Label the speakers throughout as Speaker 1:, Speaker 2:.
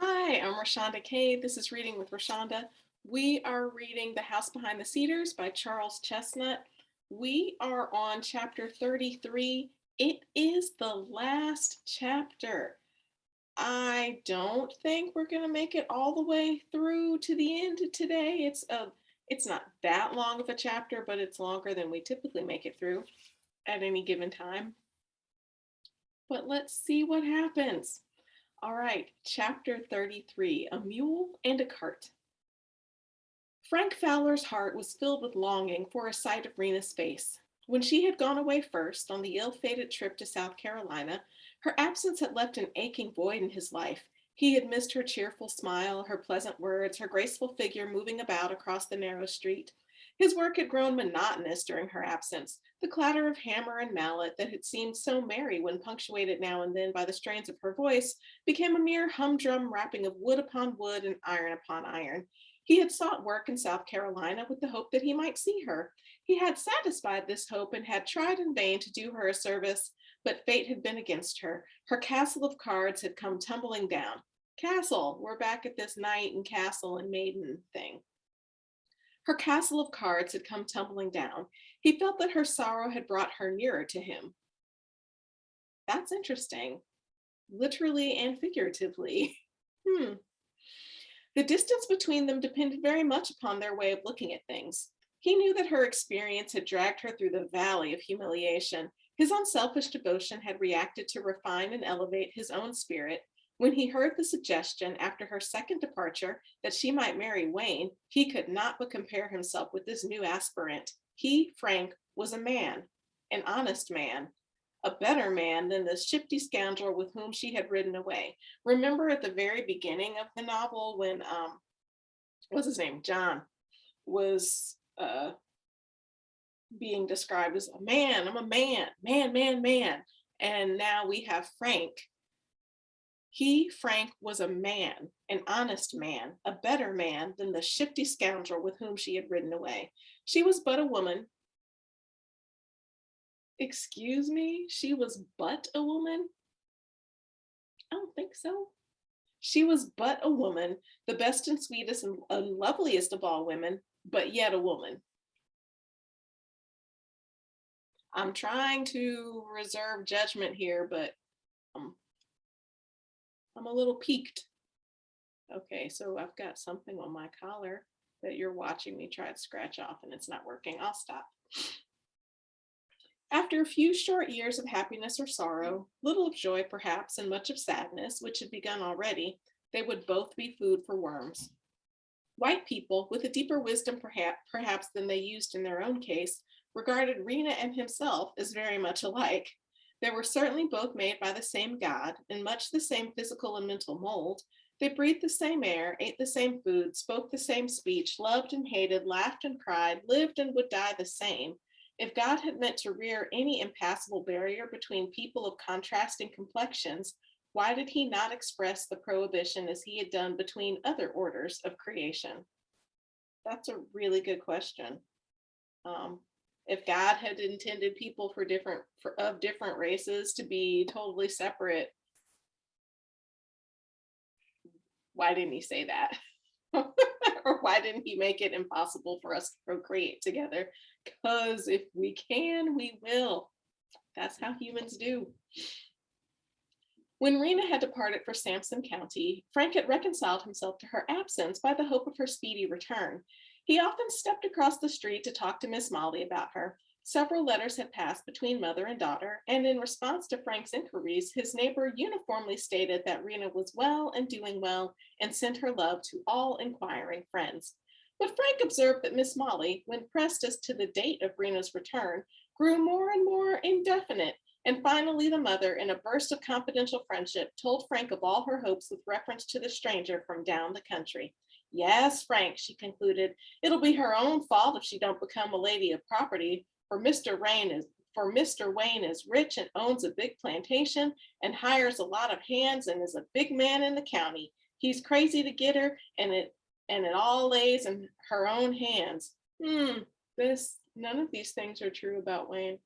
Speaker 1: Hi, I'm Rashonda Kay. This is Reading with Rashonda. We are reading The House Behind the Cedars by Charles Chesnutt. We are on chapter 33. It is the last chapter. I don't think we're going to make it all the way through to the end today. It's not that long of a chapter, but it's longer than we typically make it through at any given time. But let's see what happens. All right, chapter 33, A Mule and a Cart. Frank Fowler's heart was filled with longing for a sight of Rena's face. When she had gone away first on the ill-fated trip to South Carolina, her absence had left an aching void in his life. He had missed her cheerful smile, her pleasant words, her graceful figure moving about across the narrow street. His work had grown monotonous during her absence. The clatter of hammer and mallet that had seemed so merry when punctuated now and then by the strains of her voice became a mere humdrum rapping of wood upon wood and iron upon iron. He had sought work in South Carolina with the hope that he might see her. He had satisfied this hope and had tried in vain to do her a service, but fate had been against her. Her castle of cards had come tumbling down. Castle, we're back at this knight and castle and maiden thing. Her castle of cards had come tumbling down. He felt that her sorrow had brought her nearer to him. That's interesting, literally and figuratively. Hmm. The distance between them depended very much upon their way of looking at things. He knew that her experience had dragged her through the valley of humiliation. His unselfish devotion had reacted to refine and elevate his own spirit. When he heard the suggestion after her second departure that she might marry Wayne, he could not but compare himself with this new aspirant. He, Frank, was a man, an honest man, a better man than the shifty scoundrel with whom she had ridden away. Remember at the very beginning of the novel when what's his name, John, was being described as a man. I'm a man, man. And now we have Frank. He, Frank, was a man, an honest man, a better man than the shifty scoundrel with whom she had ridden away. She was but a woman. Excuse me? She was but a woman? I don't think so. She was but a woman, the best and sweetest and loveliest of all women, but yet a woman. I'm trying to reserve judgment here, but um, I'm a little piqued. Okay, so I've got something on my collar that you're watching me try to scratch off and it's not working. I'll stop. After a few short years of happiness or sorrow, little of joy perhaps, and much of sadness, which had begun already, they would both be food for worms. White people, with a deeper wisdom perhaps than they used in their own case, regarded Rena and himself as very much alike. They were certainly both made by the same God, in much the same physical and mental mold. They breathed the same air, ate the same food, spoke the same speech, loved and hated, laughed and cried, lived and would die the same. If God had meant to rear any impassable barrier between people of contrasting complexions, why did he not express the prohibition as he had done between other orders of creation? That's a really good question. Um, if God had intended people of different races to be totally separate, why didn't he say that? Or why didn't he make it impossible for us to procreate together? Because if we can, we will. That's how humans do. When Rena had departed for Sampson County, Frank had reconciled himself to her absence by the hope of her speedy return. He often stepped across the street to talk to Miss Molly about her. Several letters had passed between mother and daughter, and in response to Frank's inquiries, his neighbor uniformly stated that Rena was well and doing well and sent her love to all inquiring friends. But Frank observed that Miss Molly, when pressed as to the date of Rena's return, grew more and more indefinite, and finally the mother, in a burst of confidential friendship, told Frank of all her hopes with reference to the stranger from down the country. Yes, Frank, she concluded, it'll be her own fault if she don't become a lady of property, for Mr. Wayne is rich and owns a big plantation and hires a lot of hands and is a big man in the county. He's crazy to get her, and it all lays in her own hands. This none of these things are true about Wayne,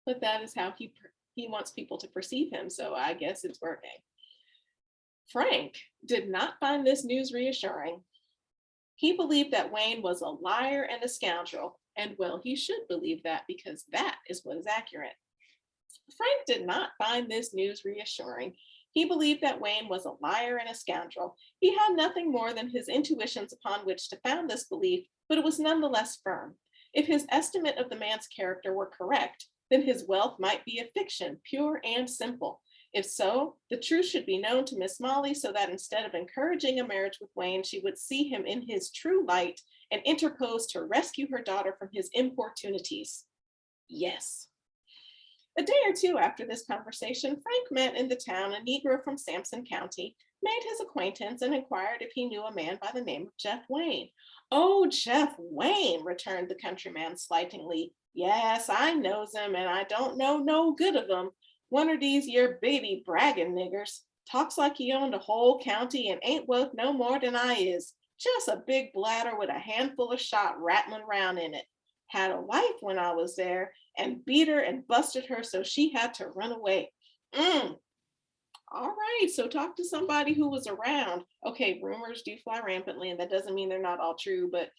Speaker 1: but that is how he wants people to perceive him. So I guess it's working. Frank did not find this news reassuring. He believed that Wayne was a liar and a scoundrel, and well, he should believe that because that is what is accurate. Frank did not find this news reassuring. He believed that Wayne was a liar and a scoundrel. He had nothing more than his intuitions upon which to found this belief, but it was nonetheless firm. If his estimate of the man's character were correct, then his wealth might be a fiction, pure and simple. If so, the truth should be known to Miss Molly so that instead of encouraging a marriage with Wayne, she would see him in his true light and interpose to rescue her daughter from his importunities. Yes. A day or two after this conversation, Frank met in the town a Negro from Sampson County, made his acquaintance, and inquired if he knew a man by the name of Jeff Wayne. Oh, Jeff Wayne, returned the countryman slightingly. Yes, I knows him, and I don't know no good of him. One of these yer baby bragging niggers. Talks like he owned a whole county and ain't worth no more than I is. Just a big bladder with a handful of shot rattling round in it. Had a wife when I was there, and beat her and busted her so she had to run away. Mm. All right, so talk to somebody who was around. Okay, rumors do fly rampantly, and that doesn't mean they're not all true, but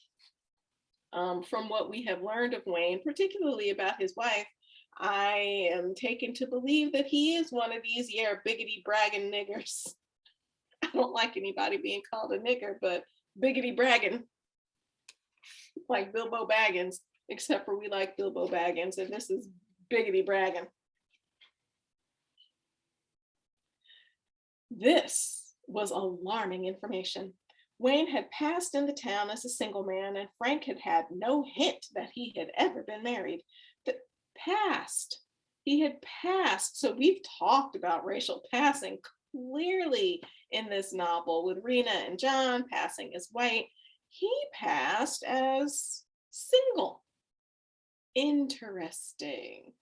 Speaker 1: from what we have learned of Wayne, particularly about his wife, I am taken to believe that he is one of these, yeah, biggity bragging niggers. I don't like anybody being called a nigger, but biggity bragging, like Bilbo Baggins, except for we like Bilbo Baggins, and this is biggity bragging. This was alarming information. Wayne had passed in the town as a single man, and Frank had had no hint that he had ever been married. That passed. He had passed. So we've talked about racial passing clearly in this novel with Rena and John passing as white. He passed as single. Interesting.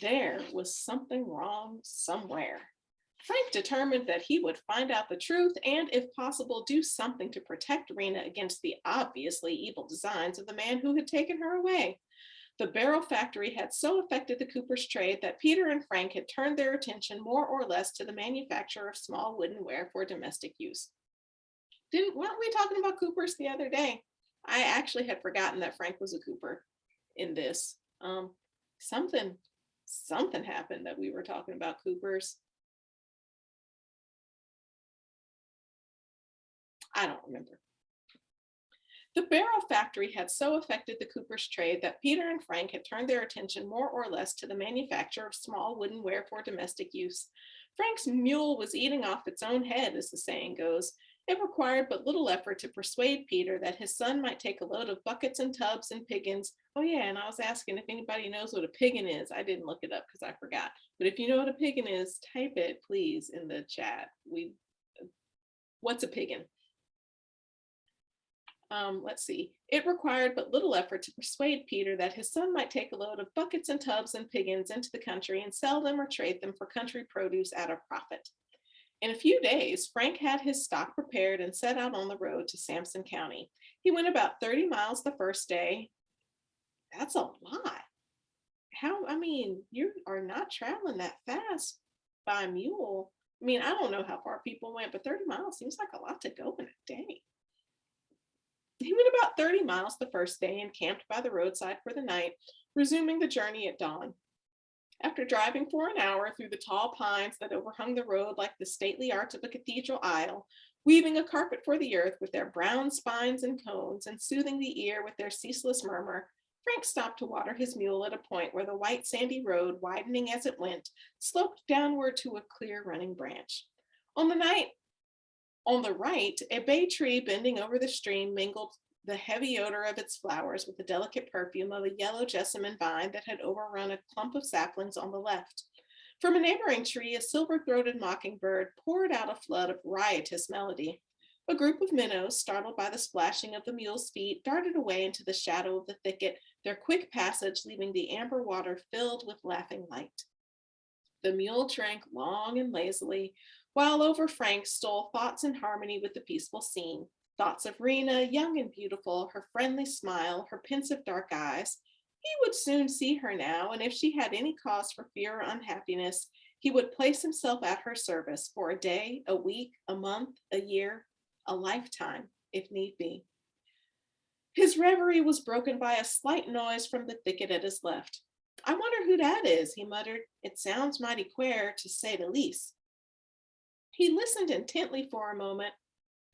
Speaker 1: There was something wrong somewhere. Frank determined that he would find out the truth and, if possible, do something to protect Rena against the obviously evil designs of the man who had taken her away. The barrel factory had so affected the cooper's trade that Peter and Frank had turned their attention more or less to the manufacture of small wooden ware for domestic use. Weren't we talking about coopers the other day? I actually had forgotten that Frank was a cooper in this. Something happened that we were talking about coopers. I don't remember. The barrel factory had so affected the cooper's trade that Peter and Frank had turned their attention more or less to the manufacture of small wooden ware for domestic use. Frank's mule was eating off its own head, as the saying goes. It required but little effort to persuade Peter that his son might take a load of buckets and tubs and piggins. Oh yeah, and I was asking if anybody knows what a piggin is. I didn't look it up because I forgot. But if you know what a piggin is, type it please in the chat. What's a piggin? Let's see. It required but little effort to persuade Peter that his son might take a load of buckets and tubs and piggins into the country and sell them or trade them for country produce at a profit. In a few days, Frank had his stock prepared and set out on the road to Sampson County. He went about 30 miles the first day. That's a lot. You are not traveling that fast by mule. I don't know how far people went, but 30 miles seems like a lot to go in a day. He went about 30 miles the first day and camped by the roadside for the night, resuming the journey at dawn. After driving for an hour through the tall pines that overhung the road like the stately arch of a cathedral aisle, weaving a carpet for the earth with their brown spines and cones and soothing the ear with their ceaseless murmur, Frank stopped to water his mule at a point where the white sandy road, widening as it went, sloped downward to a clear running branch. On the right, a bay tree bending over the stream mingled the heavy odor of its flowers with the delicate perfume of a yellow jessamine vine that had overrun a clump of saplings on the left. From a neighboring tree, a silver-throated mockingbird poured out a flood of riotous melody. A group of minnows, startled by the splashing of the mule's feet, darted away into the shadow of the thicket, their quick passage leaving the amber water filled with laughing light. The mule drank long and lazily, while over Frank stole thoughts in harmony with the peaceful scene. Thoughts of Rena, young and beautiful, her friendly smile, her pensive dark eyes. He would soon see her now, and if she had any cause for fear or unhappiness, He would place himself at her service for a day, a week, a month, a year, a lifetime, if need be. His reverie was broken by a slight noise from the thicket at his left. I wonder who that is, he muttered. It sounds mighty queer, to say the least. He listened intently for a moment,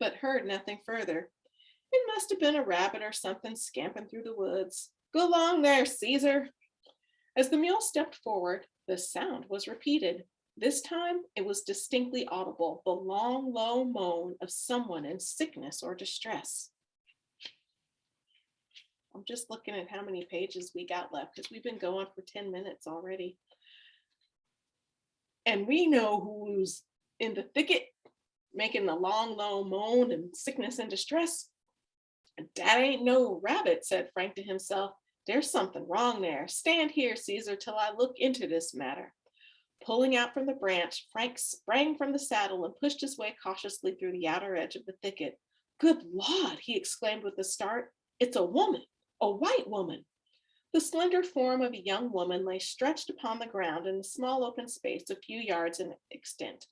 Speaker 1: but heard nothing further. It must have been a rabbit or something scampering through the woods. Go along there, Caesar. As the mule stepped forward, the sound was repeated. This time it was distinctly audible, the long, low moan of someone in sickness or distress. I'm just looking at how many pages we got left because we've been going for 10 minutes already. And we know who's in the thicket making the long, low moan and sickness and distress. That ain't no rabbit, said Frank to himself. There's something wrong there. Stand here, Caesar, till I look into this matter. Pulling out from the branch, Frank sprang from the saddle and pushed his way cautiously through the outer edge of the thicket. Good Lord, he exclaimed with a start. It's a woman, a white woman. The slender form of a young woman lay stretched upon the ground in a small open space a few yards in extent.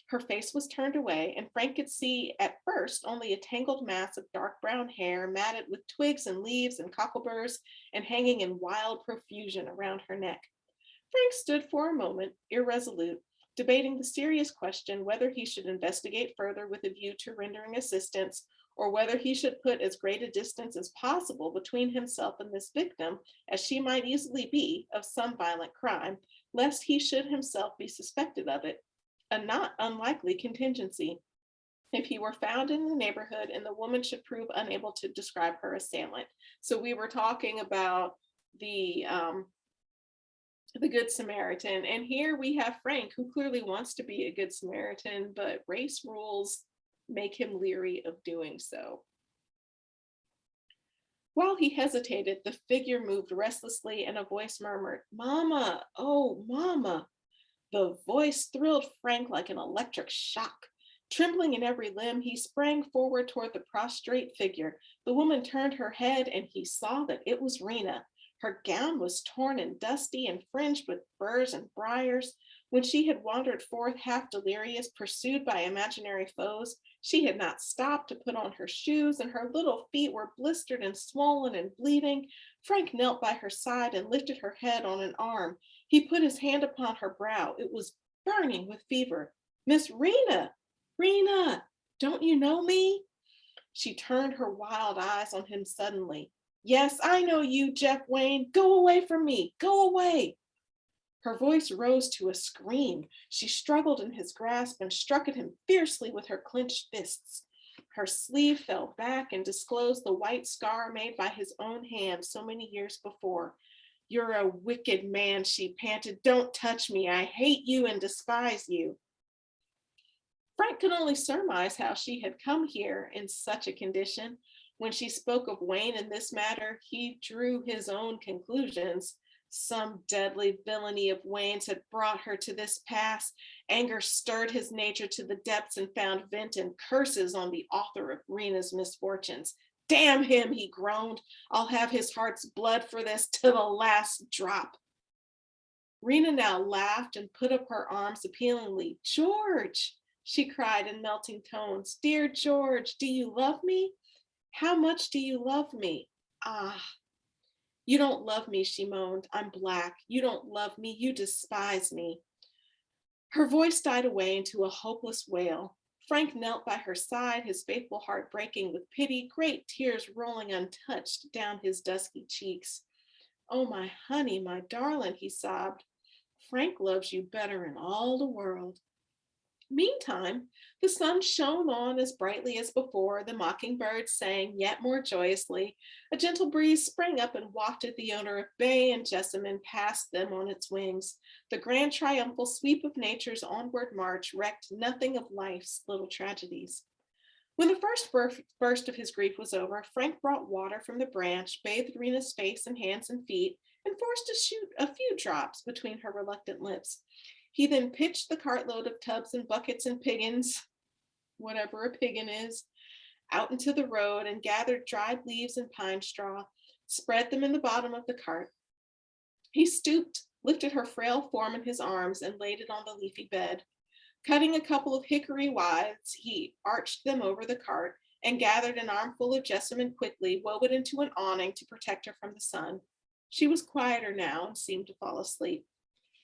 Speaker 1: Her face was turned away, and Frank could see at first only a tangled mass of dark brown hair matted with twigs and leaves and cockleburs and hanging in wild profusion around her neck. Frank stood for a moment, irresolute, debating the serious question whether he should investigate further with a view to rendering assistance, or whether he should put as great a distance as possible between himself and this victim, as she might easily be, of some violent crime, lest he should himself be suspected of it, a not unlikely contingency if he were found in the neighborhood and the woman should prove unable to describe her assailant. So we were talking about the Good Samaritan, and here we have Frank, who clearly wants to be a Good Samaritan, but race rules make him leery of doing so. While he hesitated, the figure moved restlessly and a voice murmured, Mama, oh, Mama. The voice thrilled Frank like an electric shock. Trembling in every limb, he sprang forward toward the prostrate figure. The woman turned her head and he saw that it was Rena. Her gown was torn and dusty and fringed with burrs and briars. When she had wandered forth half delirious, pursued by imaginary foes, she had not stopped to put on her shoes, and her little feet were blistered and swollen and bleeding. Frank knelt by her side and lifted her head on an arm. He put his hand upon her brow. It was burning with fever. Miss Rena, Rena, don't you know me? She turned her wild eyes on him suddenly. Yes, I know you, Jeff Wayne. Go away from me. Go away. Her voice rose to a scream. She struggled in his grasp and struck at him fiercely with her clenched fists. Her sleeve fell back and disclosed the white scar made by his own hand so many years before. You're a wicked man, she panted. Don't touch me. I hate you and despise you. Frank could only surmise how she had come here in such a condition. When she spoke of Wayne in this matter, he drew his own conclusions. Some deadly villainy of Wayne's had brought her to this pass. Anger stirred his nature to the depths and found vent in curses on the author of Rena's misfortunes. Damn him, he groaned. I'll have his heart's blood for this to the last drop. Rena now laughed and put up her arms appealingly. George, she cried in melting tones. Dear George, do you love me? How much do you love me? Ah, you don't love me, she moaned. I'm black. You don't love me. You despise me. Her voice died away into a hopeless wail. Frank knelt by her side, his faithful heart breaking with pity, great tears rolling untouched down his dusky cheeks. Oh, my honey, my darling, he sobbed. Frank loves you better in all the world. Meantime, the sun shone on as brightly as before, the mockingbirds sang yet more joyously. A gentle breeze sprang up and wafted the odor of bay and jessamine past them on its wings. The grand triumphal sweep of nature's onward march recked nothing of life's little tragedies. When the first burst of his grief was over, Frank brought water from the branch, bathed Rena's face and hands and feet, and forced a few drops between her reluctant lips. He then pitched the cartload of tubs and buckets and piggins, whatever a piggin is, out into the road and gathered dried leaves and pine straw, spread them in the bottom of the cart. He stooped, lifted her frail form in his arms, and laid it on the leafy bed. Cutting a couple of hickory withes, he arched them over the cart and gathered an armful of jessamine quickly, wove it into an awning to protect her from the sun. She was quieter now and seemed to fall asleep.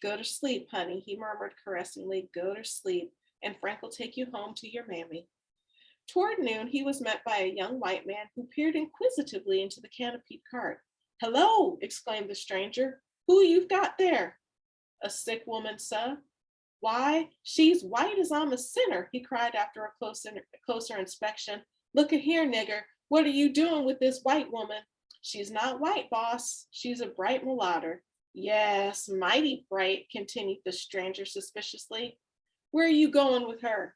Speaker 1: Go to sleep, honey, he murmured caressingly. Go to sleep, and Frank will take you home to your mammy. Toward noon, he was met by a young white man who peered inquisitively into the canopied cart. Hello, exclaimed the stranger. Who you've got there? A sick woman, sir. Why, she's white as I'm a sinner, he cried after a closer inspection. Look at here, nigger. What are you doing with this white woman? She's not white, boss. She's a bright mulatto. Yes, mighty bright, continued the stranger suspiciously. Where are you going with her?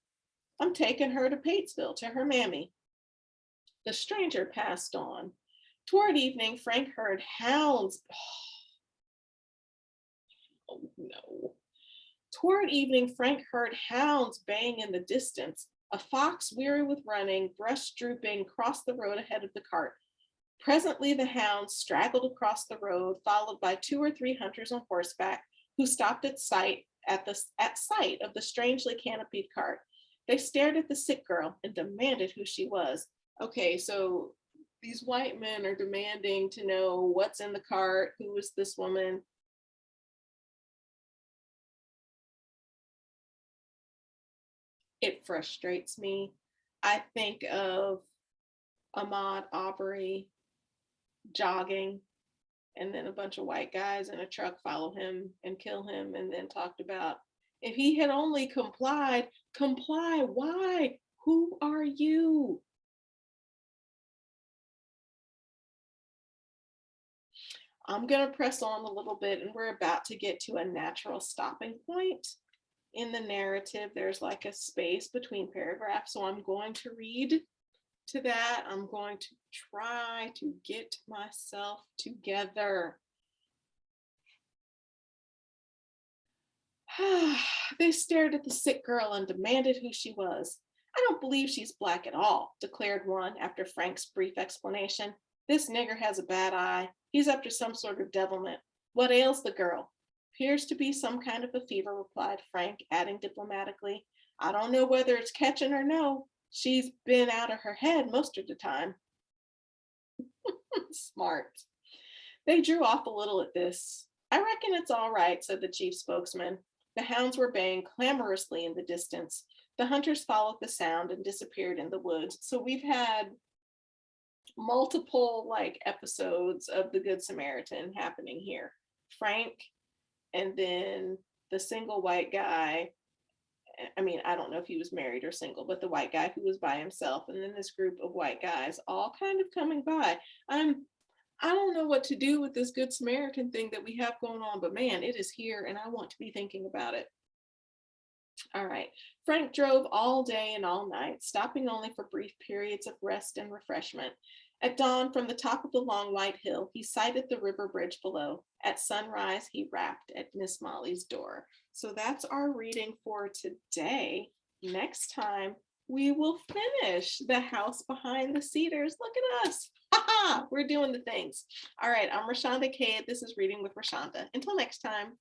Speaker 1: I'm taking her to Patesville, to her mammy. The stranger passed on. Toward evening, Frank heard hounds. Oh, no. Toward evening, Frank heard hounds baying in the distance. A fox, weary with running, breast drooping, crossed the road ahead of the cart. Presently, the hounds straggled across the road, followed by 2 or 3 hunters on horseback, who stopped at sight of the strangely canopied cart. They stared at the sick girl and demanded who she was. Okay, so these white men are demanding to know what's in the cart, who is this woman. It frustrates me. I think of Ahmaud Arbery jogging, and then a bunch of white guys in a truck follow him and kill him, and then talked about if he had only complied. Comply, why? Who are you? I'm going to press on a little bit, and we're about to get to a natural stopping point in the narrative. There's like a space between paragraphs, so I'm going to read to that. I'm going to try to get myself together. They stared at the sick girl and demanded who she was. I don't believe she's black at all, declared one after Frank's brief explanation. This nigger has a bad eye. He's up to some sort of devilment. What ails the girl? Appears to be some kind of a fever, replied Frank, adding diplomatically, I don't know whether it's catching or no. She's been out of her head most of the time. Smart. They drew off a little at this. I reckon it's all right, said the chief spokesman. The hounds were baying clamorously in the distance. The hunters followed the sound and disappeared in the woods. So we've had multiple episodes of the Good Samaritan happening here. Frank, and then the single white guy. I mean, I don't know if he was married or single, but the white guy who was by himself, and then this group of white guys all kind of coming by. I don't know what to do with this Good Samaritan thing that we have going on, but man, it is here and I want to be thinking about it. All right. Frank drove all day and all night, stopping only for brief periods of rest and refreshment. At dawn, from the top of the long white hill, he sighted the river bridge below. At sunrise, he rapped at Miss Molly's door. So that's our reading for today. Next time, we will finish The House Behind the Cedars. Look at us. We're doing the things. All right, I'm Rashonda Cade. This is Reading with Rashonda. Until next time.